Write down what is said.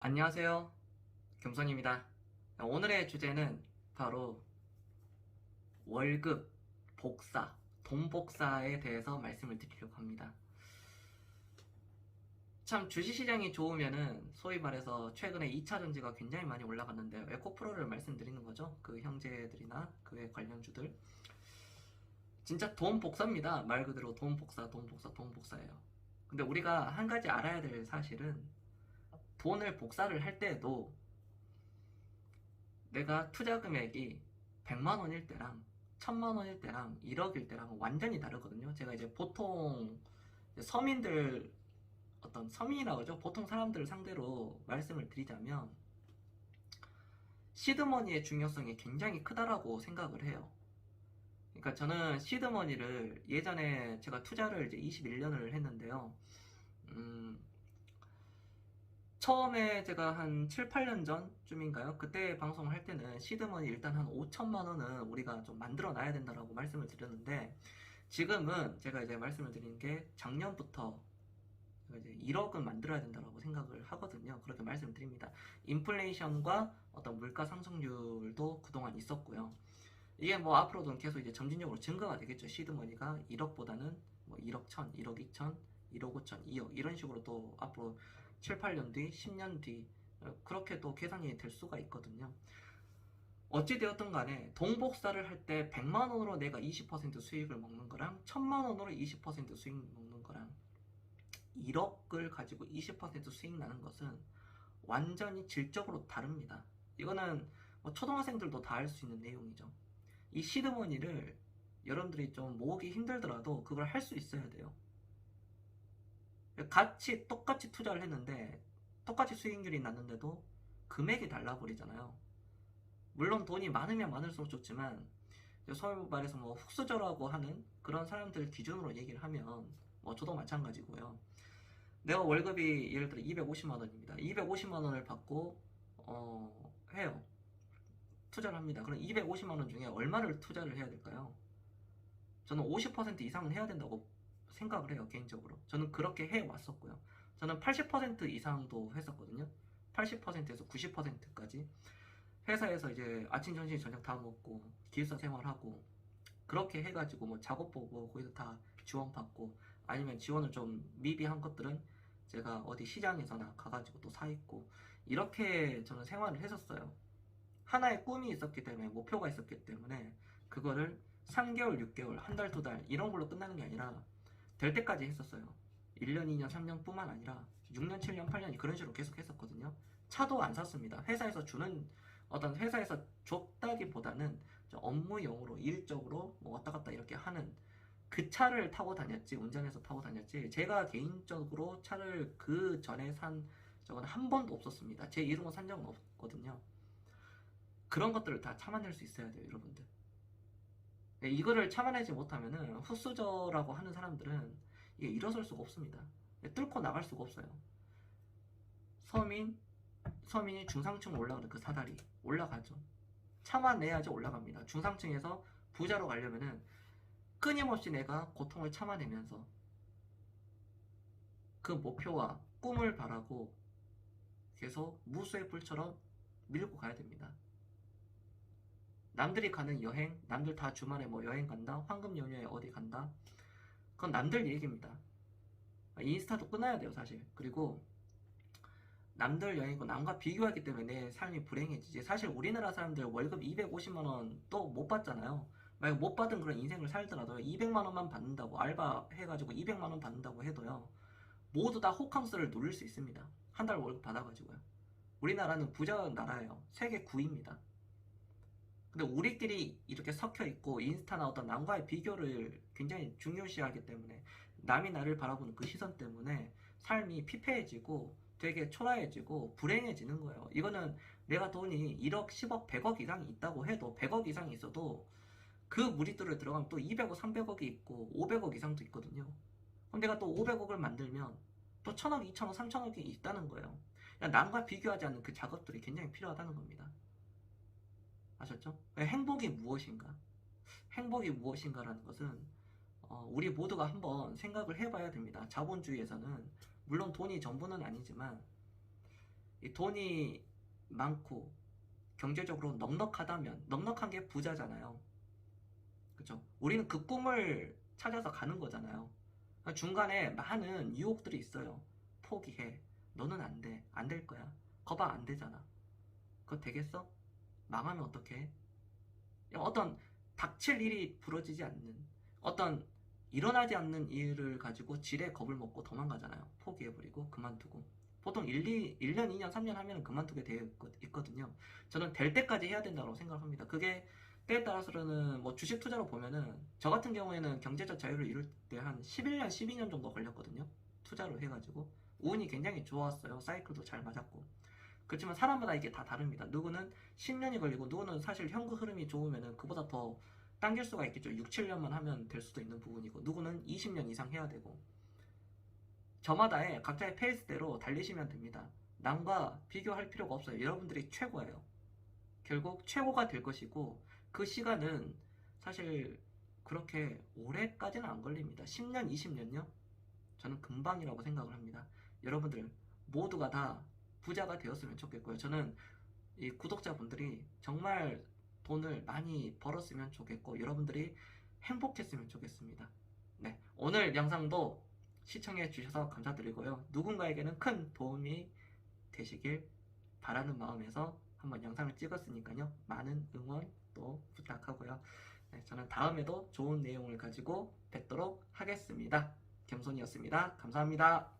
안녕하세요. 겸손입니다. 오늘의 주제는 바로 월급, 복사, 돈 복사에 대해서 말씀을 드리려고 합니다. 참 주식시장이 좋으면은 소위 말해서 최근에 2차 전지가 굉장히 많이 올라갔는데요. 에코프로를 말씀드리는 거죠. 그 형제들이나 그의 관련주들. 진짜 돈 복사입니다. 말 그대로 돈 복사, 돈 복사, 돈 복사예요. 근데 우리가 한 가지 알아야 될 사실은 돈을 복사를 할 때에도 내가 투자 금액이 100만 원일 때랑 1000만 원일 때랑 1억일 때랑 완전히 다르거든요. 제가 이제 보통 서민들 어떤 서민이라고 하죠. 보통 사람들을 상대로 말씀을 드리자면 시드머니의 중요성이 굉장히 크다라고 생각을 해요. 그러니까 저는 시드머니를 예전에 제가 투자를 이제 21년을 했는데요. 음, 처음에 제가 한 7, 8년 전쯤인가요? 그때 방송을 할 때는 시드머니 일단 한 5천만 원은 우리가 좀 만들어 놔야 된다라고 말씀을 드렸는데 지금은 제가 이제 말씀을 드리는 게 작년부터 제가 이제 1억은 만들어야 된다라고 생각을 하거든요. 그렇게 말씀을 드립니다. 인플레이션과 어떤 물가 상승률도 그동안 있었고요. 이게 뭐 앞으로도 계속 이제 점진적으로 증가가 되겠죠. 시드머니가 1억보다는 뭐 1억 1천, 1억 2천, 1억 5천, 2억 이런 식으로 또 앞으로 7, 8년 뒤, 10년 뒤 그렇게 또 계산이 될 수가 있거든요. 어찌되었든 간에 동복사를 할 때 100만 원으로 내가 20% 수익을 먹는 거랑 1000만 원으로 20% 수익 먹는 거랑 1억을 가지고 20% 수익 나는 것은 완전히 질적으로 다릅니다. 이거는 뭐 초등학생들도 다 알 수 있는 내용이죠. 이 시드머니를 여러분들이 좀 모으기 힘들더라도 그걸 할 수 있어야 돼요. 같이 똑같이 투자를 했는데 똑같이 수익률이 났는데도 금액이 달라버리잖아요. 물론 돈이 많으면 많을수록 좋지만 서울 말해서 뭐 흑수저라고 하는 그런 사람들 기준으로 얘기를 하면 뭐 저도 마찬가지고요. 내가 월급이 예를 들어 250만 원입니다. 250만 원을 받고 해요. 투자를 합니다. 그럼 250만 원 중에 얼마를 투자를 해야 될까요? 저는 50% 이상은 해야 된다고 생각을 해요, 개인적으로. 저는 그렇게 해왔었고요. 저는 80% 이상도 했었거든요. 80%에서 90%까지. 회사에서 이제 아침, 점심, 저녁 다 먹고, 기숙사 생활하고, 그렇게 해가지고 뭐 작업 보고, 거기서 다 지원받고, 아니면 지원을 좀 미비한 것들은 제가 어디 시장에서나 가가지고 또 사입고, 이렇게 저는 생활을 했었어요. 하나의 꿈이 있었기 때문에 목표가 있었기 때문에 그거를 3개월, 6개월, 한 달, 두 달 이런 걸로 끝나는 게 아니라 될 때까지 했었어요. 1년, 2년, 3년 뿐만 아니라 6년, 7년, 8년 그런 식으로 계속 했었거든요. 차도 안 샀습니다. 회사에서 주는 어떤 회사에서 줬다기보다는 업무용으로 일적으로 뭐 왔다 갔다 이렇게 하는 그 차를 타고 다녔지 운전해서 타고 다녔지 제가 개인적으로 차를 그 전에 산 적은 한 번도 없었습니다. 제 이름으로 산 적은 없거든요. 그런 것들을 다 참아낼 수 있어야 돼요, 여러분들. 네, 이거를 참아내지 못하면은 헛수저라고 하는 사람들은 이게 일어설 수가 없습니다. 네, 뚫고 나갈 수가 없어요. 서민, 서민이 중상층 올라가는 그 사다리 올라가죠. 참아내야지 올라갑니다. 중상층에서 부자로 가려면은 끊임없이 내가 고통을 참아내면서 그 목표와 꿈을 바라고 계속 무수의 불처럼 밀고 가야 됩니다. 남들이 가는 여행, 남들 다 주말에 뭐 여행 간다, 황금 연휴에 어디 간다, 그건 남들 얘기입니다. 인스타도 끊어야 돼요, 사실. 그리고 남들 여행이고 남과 비교하기 때문에 내 삶이 불행해지지. 사실 우리나라 사람들 월급 250만 원 또 못 받잖아요. 만약 못 받은 그런 인생을 살더라도 200만 원만 받는다고 알바 해가지고 200만 원 받는다고 해도요. 모두 다 호캉스를 누릴 수 있습니다. 한 달 월급 받아가지고요. 우리나라는 부자 나라예요. 세계 9위입니다. 근데 우리끼리 이렇게 섞여 있고 인스타나 어떤 남과의 비교를 굉장히 중요시하기 때문에 남이 나를 바라보는 그 시선 때문에 삶이 피폐해지고 되게 초라해지고 불행해지는 거예요. 이거는 내가 돈이 1억, 10억, 100억 이상이 있다고 해도 100억 이상이 있어도 그 무리들을 들어가면 또 200억, 300억이 있고 500억 이상도 있거든요. 그럼 내가 또 500억을 만들면 또 1000억, 2000억, 3000억이 있다는 거예요. 남과 비교하지 않는 그 작업들이 굉장히 필요하다는 겁니다. 아셨죠? 행복이 무엇인가? 행복이 무엇인가라는 것은 우리 모두가 한번 생각을 해봐야 됩니다. 자본주의에서는 물론 돈이 전부는 아니지만 이 돈이 많고 경제적으로 넉넉하다면, 넉넉한 게 부자잖아요. 그죠? 우리는 그 꿈을 찾아서 가는 거잖아요. 중간에 많은 유혹들이 있어요. 포기해. 너는 안 돼. 안 될 거야. 거봐, 안 되잖아. 그거 되겠어? 망하면 어떡해? 어떤 닥칠 일이 부러지지 않는, 어떤 일어나지 않는 일을 가지고 지레 겁을 먹고 도망가잖아요. 포기해버리고 그만두고. 보통 1년, 2년, 3년 하면 그만두게 되어 있거든요. 저는 될 때까지 해야 된다고 생각합니다. 그게 때에 따라서는 뭐 주식 투자로 보면은 저 같은 경우에는 경제적 자유를 이룰 때 한 11년, 12년 정도 걸렸거든요. 투자로 해가지고. 운이 굉장히 좋았어요. 사이클도 잘 맞았고. 그렇지만 사람마다 이게 다 다릅니다. 누구는 10년이 걸리고 누구는 사실 현금 흐름이 좋으면은 그보다 더 당길 수가 있겠죠. 6, 7년만 하면 될 수도 있는 부분이고 누구는 20년 이상 해야 되고 저마다의 각자의 페이스대로 달리시면 됩니다. 남과 비교할 필요가 없어요. 여러분들이 최고예요. 결국 최고가 될 것이고 그 시간은 사실 그렇게 오래까지는 안 걸립니다. 10년, 20년요? 저는 금방이라고 생각을 합니다. 여러분들 모두가 다 부자가 되었으면 좋겠고요. 저는 이 구독자분들이 정말 돈을 많이 벌었으면 좋겠고 여러분들이 행복했으면 좋겠습니다. 네, 오늘 영상도 시청해 주셔서 감사드리고요. 누군가에게는 큰 도움이 되시길 바라는 마음에서 한번 영상을 찍었으니까요. 많은 응원 또 부탁하고요. 네, 저는 다음에도 좋은 내용을 가지고 뵙도록 하겠습니다. 겸손이었습니다. 감사합니다.